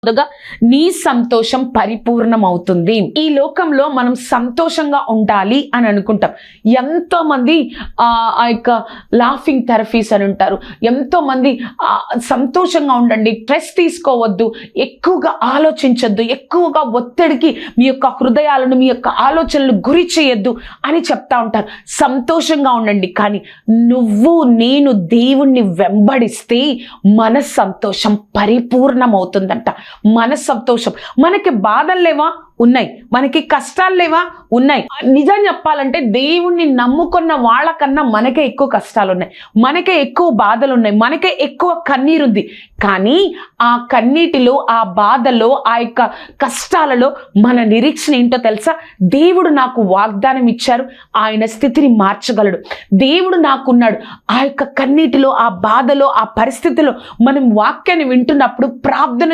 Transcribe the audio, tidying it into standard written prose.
మొదగా నీ సంతోషం పరిపూర్ణమవుతుంది. ఈ లోకంలో మనం సంతోషంగా ఉండాలి అని అనుకుంటాం. ఎంతో మంది ఆ యొక్క లాఫింగ్ థెరపీస్ అని ఉంటారు. ఎంతో మంది సంతోషంగా ఉండండి, స్ట్రెస్ తీసుకోవద్దు, ఎక్కువగా ఆలోచించొద్దు, ఎక్కువగా ఒత్తిడికి మీ యొక్క హృదయాలను మీ యొక్క ఆలోచనలు గురి చేయొద్దు అని చెప్తా ఉంటారు. సంతోషంగా ఉండండి. కానీ నువ్వు నేను దేవుణ్ణి వెంబడిస్తే మన సంతోషం పరిపూర్ణమవుతుందంట. మన సంతోషం. మనకి బాధలు లేవా? ఉన్నాయి. మనకి కష్టాలు లేవా? ఉన్నాయి. నిజం చెప్పాలంటే దేవుణ్ణి నమ్ముకున్న వాళ్ళకన్నా మనకే ఎక్కువ కష్టాలు ఉన్నాయి, మనకే ఎక్కువ బాధలు ఉన్నాయి, మనకే ఎక్కువ కన్నీరు ఉంది. కానీ ఆ కన్నీటిలో, ఆ బాధలో, ఆ యొక్క కష్టాలలో మన నిరీక్షణ ఏంటో తెలుసా? దేవుడు నాకు వాగ్దానం ఇచ్చారు, ఆయన స్థితిని మార్చగలడు. దేవుడు నాకున్నాడు. ఆ యొక్క కన్నీటిలో, ఆ బాధలో, ఆ పరిస్థితిలో మనం వాక్యాన్ని వింటున్నప్పుడు ప్రార్థన